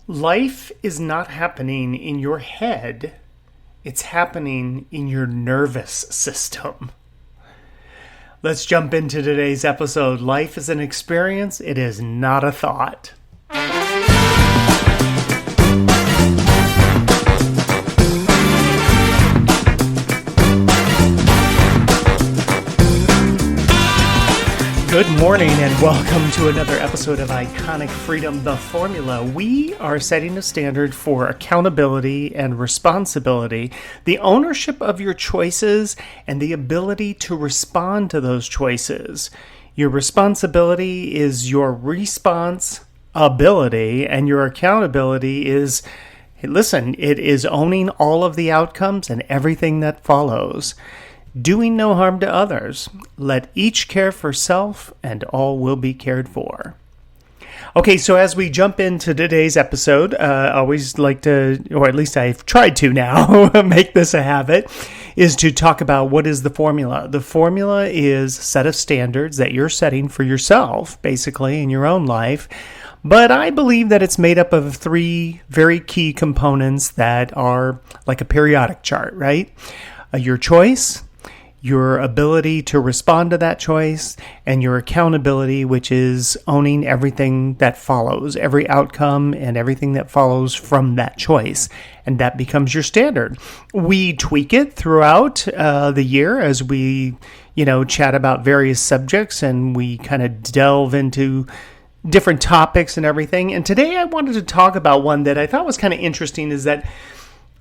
Life is not happening in your head, it's happening in your nervous system. Let's jump into today's episode. Life is an experience, it is not a thought. Good morning and welcome to another episode of Iconic Freedom, the Formula. We are setting a standard for accountability and responsibility, the ownership of your choices and the ability to respond to those choices. Your responsibility is your response ability, and your accountability is, it is owning all of the outcomes and everything that follows. Doing no harm to others. Let each care for self, and all will be cared for. Okay, so as we jump into today's episode, I always like to, or at least I've tried to now, make this a habit, is to talk about what is the formula. The formula is a set of standards that you're setting for yourself, basically, in your own life. But I believe that it's made up of three very key components that are like a periodic chart, right? Your choice, your ability to respond to that choice, and your accountability, which is owning everything that follows, every outcome and everything that follows from that choice. And that becomes your standard. We tweak it throughout the year as we, chat about various subjects and we kind of delve into different topics and everything. And today I wanted to talk about one that I thought was kind of interesting, is that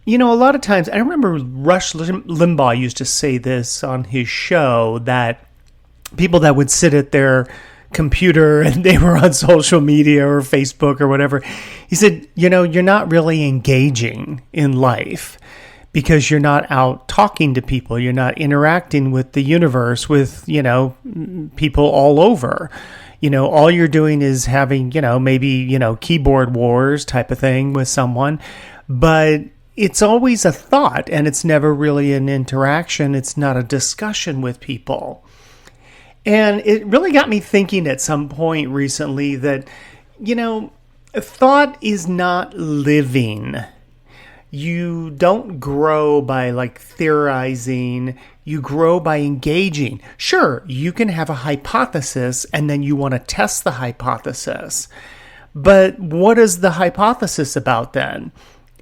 a lot of times, I remember Rush Limbaugh used to say this on his show, that people that would sit at their computer and they were on social media or Facebook or whatever, he said, you're not really engaging in life because you're not out talking to people. You're not interacting with the universe, with, people all over. All you're doing is having, maybe, keyboard wars type of thing with someone, but it's always a thought, and it's never really an interaction. It's not a discussion with people. And it really got me thinking at some point recently that, thought is not living. You don't grow by theorizing. You grow by engaging. Sure, you can have a hypothesis and then you want to test the hypothesis. But what is the hypothesis about then?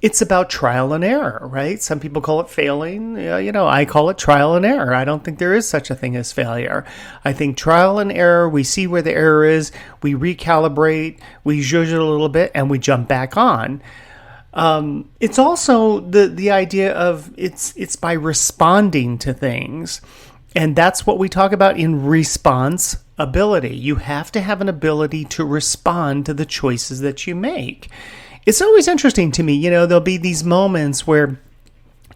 It's about trial and error, right? Some people call it failing. I call it trial and error. I don't think there is such a thing as failure. I think trial and error, we see where the error is, we recalibrate, we zhuzh it a little bit, and we jump back on. It's also the idea of it's by responding to things. And that's what we talk about in response ability. You have to have an ability to respond to the choices that you make. It's always interesting to me, there'll be these moments where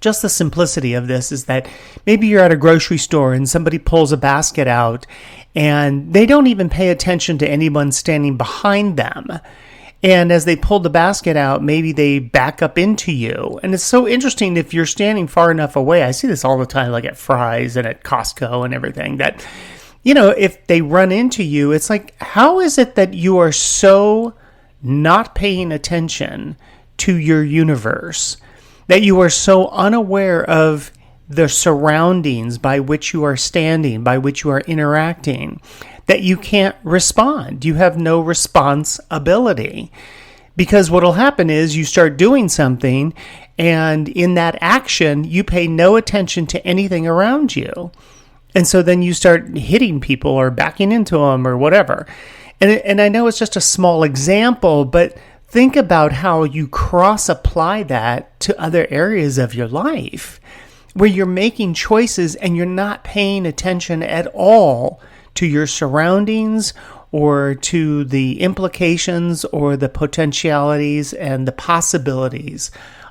just the simplicity of this is that maybe you're at a grocery store and somebody pulls a basket out and they don't even pay attention to anyone standing behind them. And as they pull the basket out, maybe they back up into you. And it's so interesting if you're standing far enough away. I see this all the time, like at Fry's and at Costco and everything, that, if they run into you, it's like, how is it that you are so not paying attention to your universe, that you are so unaware of the surroundings by which you are standing, by which you are interacting, that you can't respond? You have no response ability. Because what will happen is you start doing something, and in that action, you pay no attention to anything around you. And so then you start hitting people or backing into them or whatever. And I know it's just a small example, but think about how you cross-apply that to other areas of your life, where you're making choices and you're not paying attention at all to your surroundings or to the implications or the potentialities and the possibilities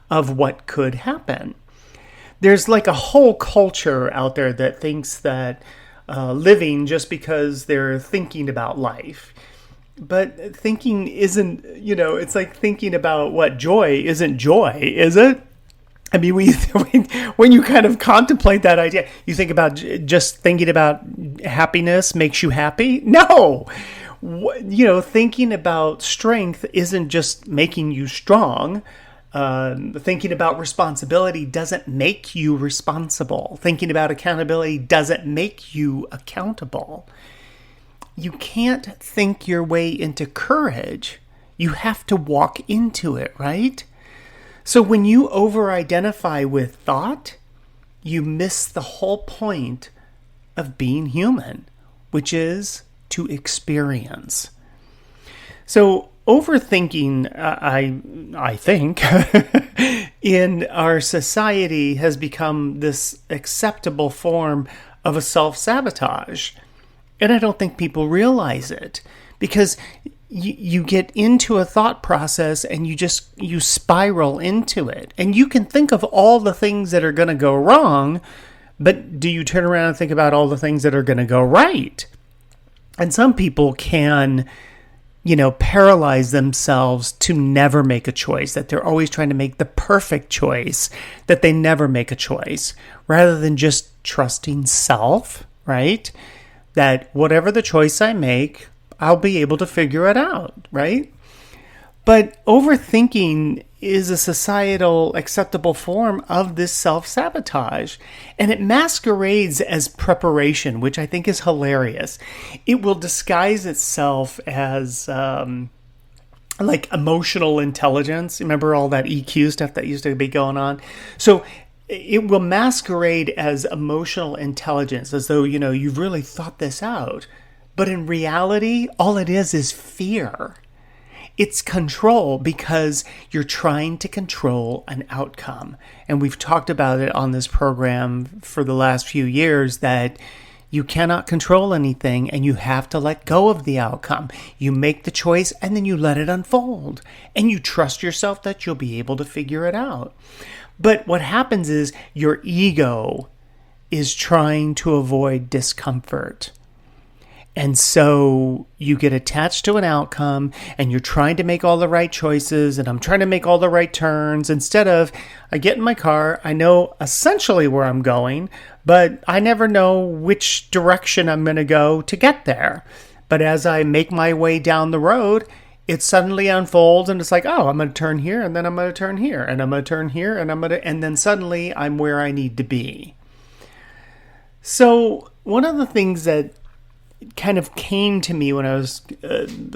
of what could happen. There's like a whole culture out there that thinks that living just because they're thinking about life. But thinking isn't, it's like thinking about what joy isn't joy, is it? I mean, when you kind of contemplate that idea, you think about just thinking about happiness makes you happy? No! Thinking about strength isn't just making you strong. Thinking about responsibility doesn't make you responsible. Thinking about accountability doesn't make you accountable. You can't think your way into courage. You have to walk into it, right? So when you over-identify with thought, you miss the whole point of being human, which is to experience. So overthinking, I think, in our society has become this acceptable form of a self-sabotage. And I don't think people realize it, because you get into a thought process and you spiral into it. And you can think of all the things that are going to go wrong, but do you turn around and think about all the things that are going to go right? And some people can, paralyze themselves to never make a choice, that they're always trying to make the perfect choice, that they never make a choice, rather than just trusting self, right? That whatever the choice I make, I'll be able to figure it out, right? But overthinking is a societal acceptable form of this self-sabotage. And it masquerades as preparation, which I think is hilarious. It will disguise itself as like emotional intelligence. Remember all that EQ stuff that used to be going on? So it will masquerade as emotional intelligence, as though, you've really thought this out. But in reality, all it is fear. It's control, because you're trying to control an outcome. And we've talked about it on this program for the last few years, that you cannot control anything and you have to let go of the outcome. You make the choice and then you let it unfold. And you trust yourself that you'll be able to figure it out. But what happens is your ego is trying to avoid discomfort. And so you get attached to an outcome and you're trying to make all the right choices, and I'm trying to make all the right turns, instead of, I get in my car, I know essentially where I'm going, but I never know which direction I'm going to go to get there. But as I make my way down the road, it suddenly unfolds and it's like, oh, I'm going to turn here, and then I'm going to turn here, and I'm going to turn here, and then suddenly I'm where I need to be. So one of the things that kind of came to me when I was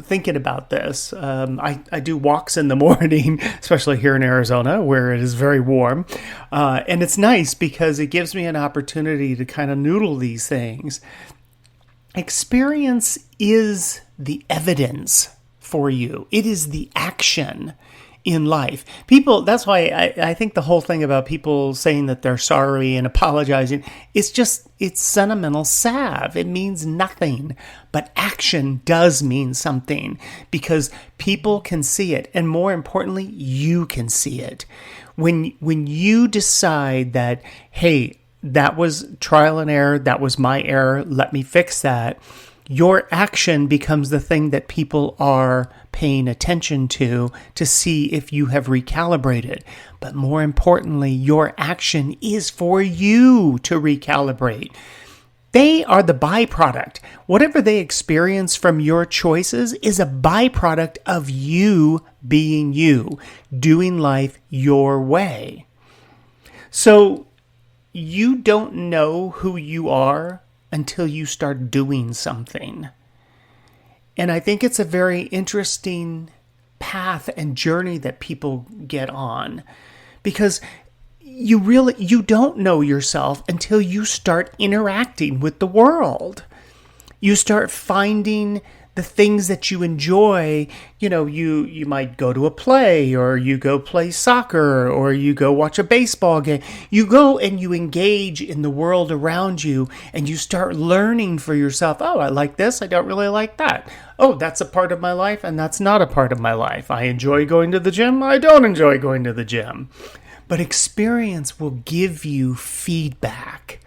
thinking about this. I do walks in the morning, especially here in Arizona, where it is very warm. And it's nice because it gives me an opportunity to kind of noodle these things. Experience is the evidence for you. It is the action in life. People, that's why I think the whole thing about people saying that they're sorry and apologizing, it's sentimental salve. It means nothing. But action does mean something, because people can see it. And more importantly, you can see it. When you decide that, hey, that was trial and error, that was my error, let me fix that, your action becomes the thing that people are paying attention to see if you have recalibrated. But more importantly, your action is for you to recalibrate. They are the byproduct. Whatever they experience from your choices is a byproduct of you being you, doing life your way. So you don't know who you are until you start doing something. And I think it's a very interesting path and journey that people get on, because you don't know yourself until you start interacting with the world. You start finding the things that you enjoy. You might go to a play, or you go play soccer, or you go watch a baseball game. You go and you engage in the world around you, and you start learning for yourself. Oh, I like this. I don't really like that. Oh, that's a part of my life, and that's not a part of my life. I enjoy going to the gym. I don't enjoy going to the gym. But experience will give you feedback.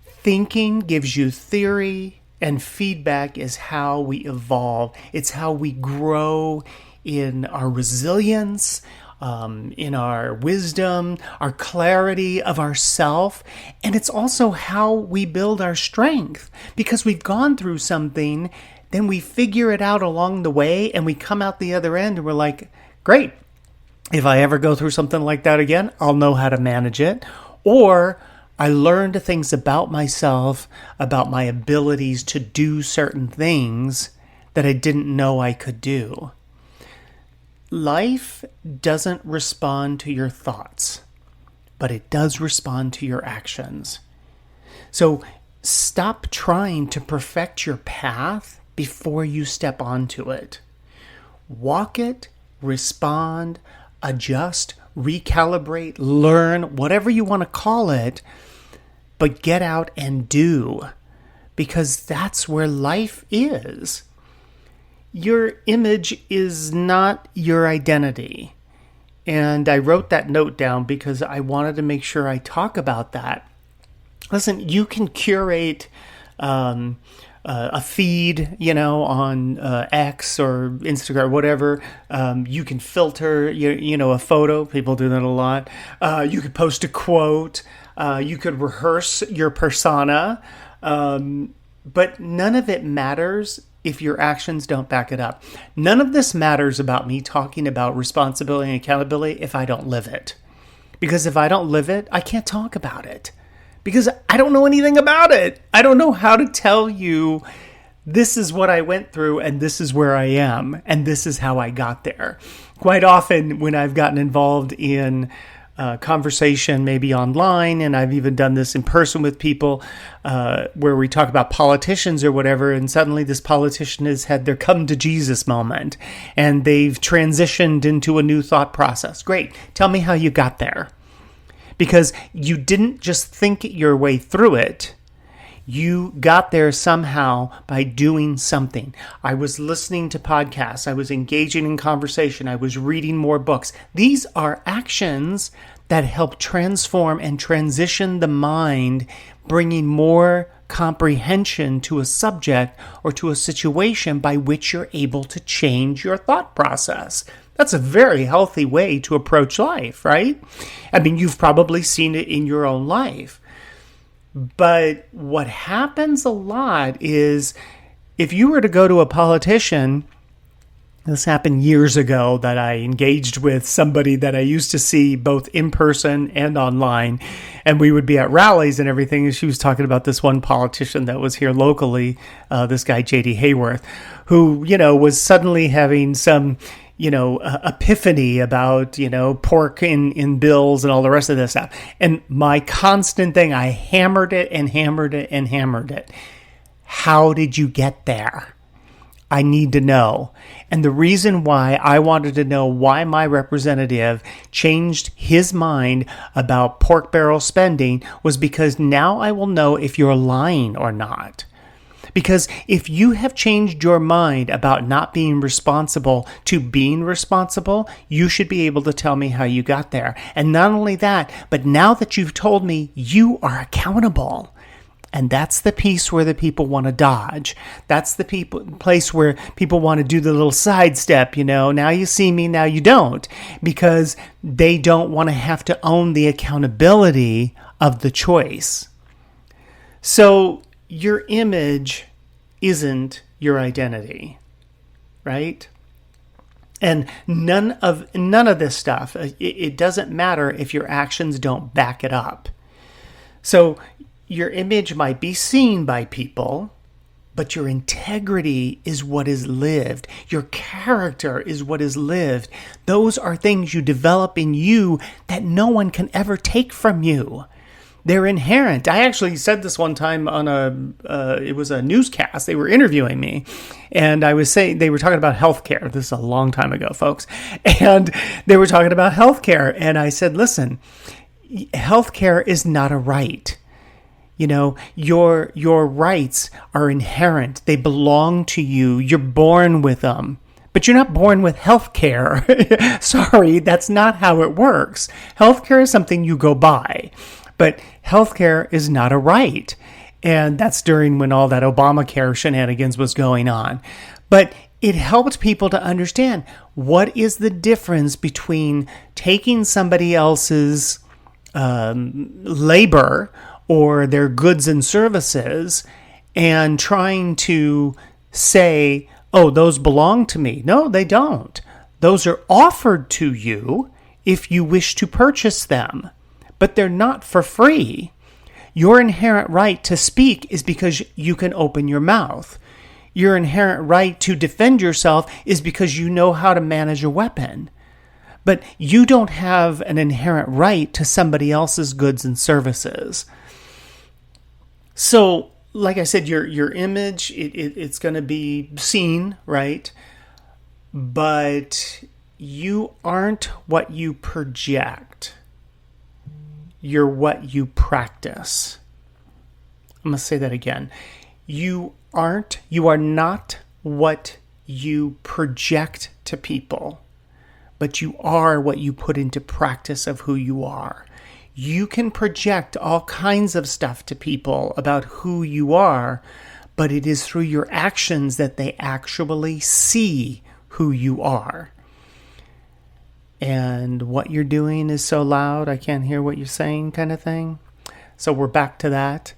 Thinking gives you theory, and feedback is how we evolve. It's how we grow in our resilience, in our wisdom, our clarity of ourself. And it's also how we build our strength, because we've gone through something then we figure it out along the way and we come out the other end and we're like, great. If I ever go through something like that again, I'll know how to manage it. Or I learned things about myself, about my abilities to do certain things that I didn't know I could do. Life doesn't respond to your thoughts, but it does respond to your actions. So stop trying to perfect your path before you step onto it. Walk it, respond, adjust, recalibrate, learn, whatever you want to call it, but get out and do, because that's where life is. Your image is not your identity. And I wrote that note down because I wanted to make sure I talk about that. Listen, you can curate a feed, on X or Instagram, whatever. You can filter, a photo. People do that a lot. You could post a quote. You could rehearse your persona. But none of it matters if your actions don't back it up. None of this matters about me talking about responsibility and accountability if I don't live it. Because if I don't live it, I can't talk about it. Because I don't know anything about it. I don't know how to tell you this is what I went through and this is where I am and this is how I got there. Quite often when I've gotten involved in conversation, maybe online, and I've even done this in person with people where we talk about politicians or whatever, and suddenly this politician has had their come to Jesus moment and they've transitioned into a new thought process. Great. Tell me how you got there. Because you didn't just think your way through it. You got there somehow by doing something. I was listening to podcasts. I was engaging in conversation. I was reading more books. These are actions that help transform and transition the mind, bringing more comprehension to a subject or to a situation by which you're able to change your thought process. That's a very healthy way to approach life, right? I mean, you've probably seen it in your own life. But what happens a lot is if you were to go to a politician, this happened years ago that I engaged with somebody that I used to see both in person and online, and we would be at rallies and everything, and she was talking about this one politician that was here locally, this guy J.D. Hayworth, who, was suddenly having some epiphany about, pork in bills and all the rest of this stuff. And my constant thing, I hammered it and hammered it and hammered it. How did you get there? I need to know. And the reason why I wanted to know why my representative changed his mind about pork barrel spending was because now I will know if you're lying or not. Because if you have changed your mind about not being responsible to being responsible, you should be able to tell me how you got there. And not only that, but now that you've told me, you are accountable. And that's the piece where the people want to dodge. That's the place where people want to do the little sidestep, now you see me, now you don't. Because they don't want to have to own the accountability of the choice. So your image isn't your identity, right? And none of this stuff, it doesn't matter if your actions don't back it up. So your image might be seen by people, but your integrity is what is lived. Your character is what is lived. Those are things you develop in you that no one can ever take from you. They're inherent. I actually said this one time on it was a newscast. They were interviewing me, and I was saying, they were talking about healthcare. This is a long time ago, folks. And they were talking about healthcare. And I said, listen, healthcare is not a right. Your rights are inherent. They belong to you. You're born with them. But you're not born with healthcare. Sorry, that's not how it works. Healthcare is something you go by. But healthcare is not a right. And that's during when all that Obamacare shenanigans was going on. But it helped people to understand what is the difference between taking somebody else's labor or their goods and services and trying to say, oh, those belong to me. No, they don't. Those are offered to you if you wish to purchase them, but they're not for free. Your inherent right to speak is because you can open your mouth. Your inherent right to defend yourself is because you know how to manage a weapon. But you don't have an inherent right to somebody else's goods and services. So, like I said, your image, it's going to be seen, right? But you aren't what you project. You're what you practice. I'm going to say that again. You are not what you project to people, but you are what you put into practice of who you are. You can project all kinds of stuff to people about who you are, but it is through your actions that they actually see who you are. And what you're doing is so loud, I can't hear what you're saying, kind of thing. So we're back to that.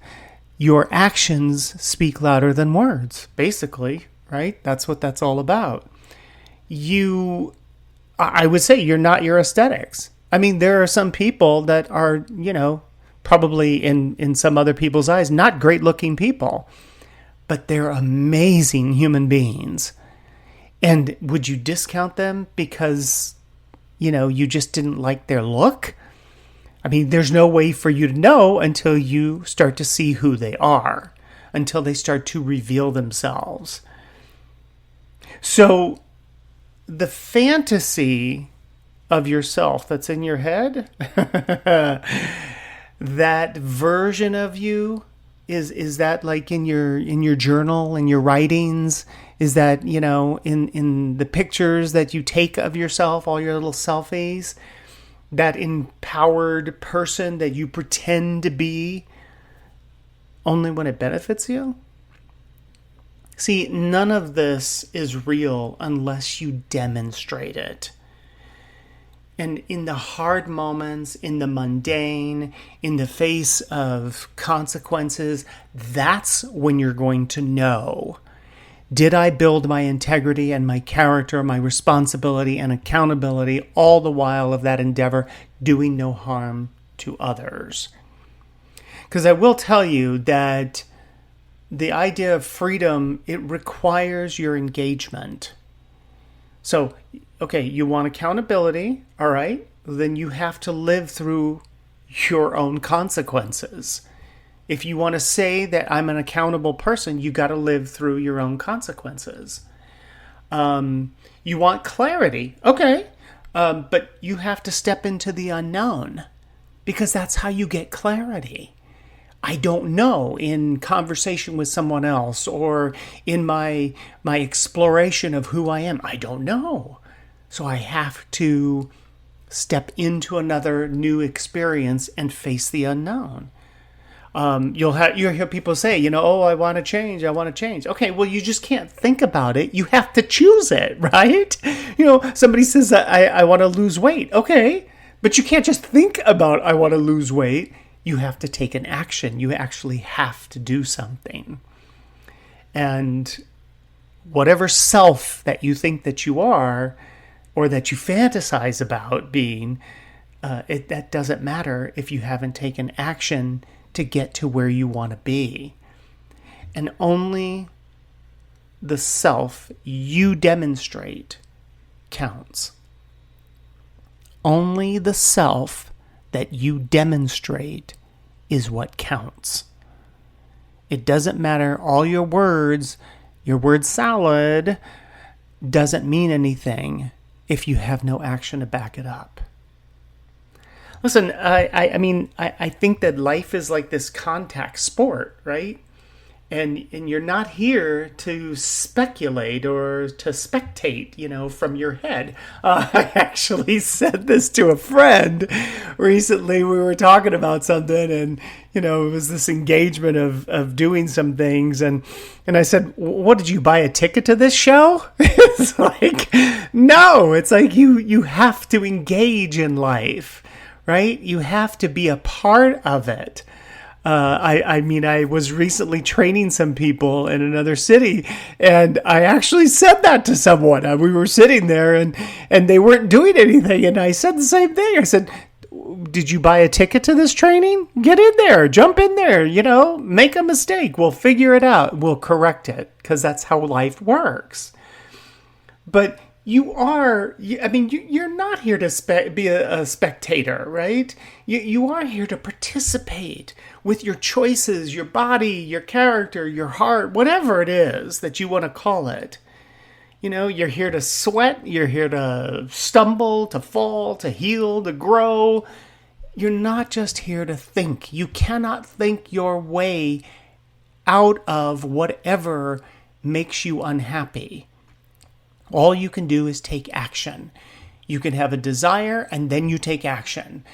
Your actions speak louder than words, basically, right? That's what that's all about. I would say you're not your aesthetics. I mean, there are some people that are, probably in some other people's eyes, not great looking people, but they're amazing human beings. And would you discount them because, you just didn't like their look? I mean, there's no way for you to know until you start to see who they are, until they start to reveal themselves. So the fantasy of yourself that's in your head, that version of you, is that like in your journal, in your writings? Is that, in the pictures that you take of yourself, all your little selfies? That empowered person that you pretend to be only when it benefits you? See, none of this is real unless you demonstrate it. And in the hard moments, in the mundane, in the face of consequences, that's when you're going to know. Did I build my integrity and my character, my responsibility and accountability, all the while of that endeavor, doing no harm to others? Because I will tell you that the idea of freedom, it requires your engagement. So, okay, you want accountability, all right? Then you have to live through your own consequences. If you want to say that I'm an accountable person, you got to live through your own consequences. You want clarity, okay, but you have to step into the unknown, because that's how you get clarity. I don't know in conversation with someone else or in my exploration of who I am. I don't know. So I have to step into another new experience and face the unknown. You'll hear people say, oh, I want to change. Okay, well, you just can't think about it. You have to choose it, right? Somebody says, I want to lose weight. Okay, but you can't just think about, I want to lose weight. You have to take an action. You actually have to do something. And whatever self that you think that you are, or that you fantasize about being, that doesn't matter if you haven't taken action to get to where you want to be. And only the self you demonstrate counts. Only the self that you demonstrate is what counts. It doesn't matter all your word salad doesn't mean anything if you have no action to back it up. Listen, I think that life is like this contact sport, right? And you're not here to speculate or to spectate, from your head. I actually said this to a friend recently. We were talking about something, and it was this engagement of doing some things, and I said, "What, did you buy a ticket to this show?" It's like, no. It's like you have to engage in life. Right? You have to be a part of it. I mean, I was recently training some people in another city, and I actually said that to someone. We were sitting there, and they weren't doing anything, and I said the same thing. I said, did you buy a ticket to this training? Get in there, jump in there, make a mistake. We'll figure it out. We'll correct it, because that's how life works. But you're not here to be a spectator, right? You are here to participate with your choices, your body, your character, your heart, whatever it is that you want to call it. You're here to sweat, you're here to stumble, to fall, to heal, to grow. You're not just here to think. You cannot think your way out of whatever makes you unhappy. All you can do is take action. You can have a desire and then you take action.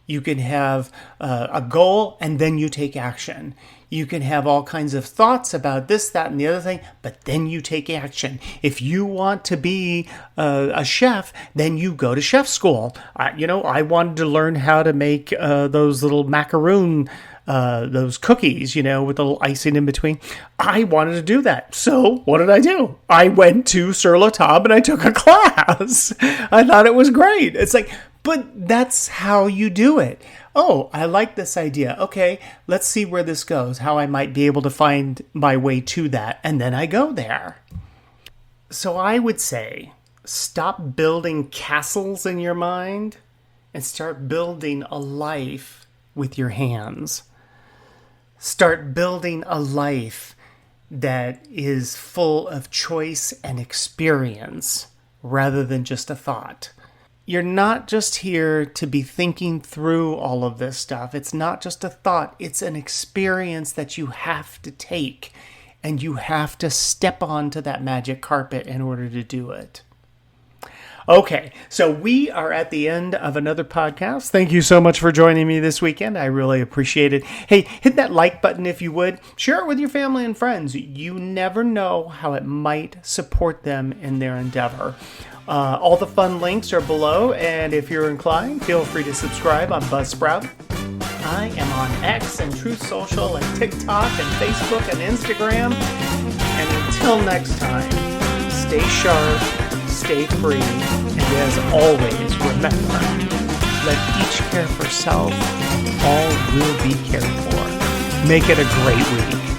You can have a goal and then you take action. You can have all kinds of thoughts about this, that, and the other thing, but then you take action. If you want to be a chef, then you go to chef school. I wanted to learn how to make those little macaroon those cookies, with the little icing in between. I wanted to do that. So what did I do? I went to Sur La Table and I took a class. I thought it was great. It's like, but that's how you do it. Oh, I like this idea. Okay, let's see where this goes, how I might be able to find my way to that. And then I go there. So I would say, stop building castles in your mind and start building a life with your hands. Start building a life that is full of choice and experience rather than just a thought. You're not just here to be thinking through all of this stuff. It's not just a thought. It's an experience that you have to take, and you have to step onto that magic carpet in order to do it. Okay, so we are at the end of another podcast. Thank you so much for joining me this weekend. I really appreciate it. Hey, hit that like button if you would. Share it with your family and friends. You never know how it might support them in their endeavor. All the fun links are below, and if you're inclined, feel free to subscribe on Buzzsprout. I am on X and Truth Social and TikTok and Facebook and Instagram. And until next time, stay sharp, stay free, and as always, remember, let each care for self, all will be cared for. Make it a great week.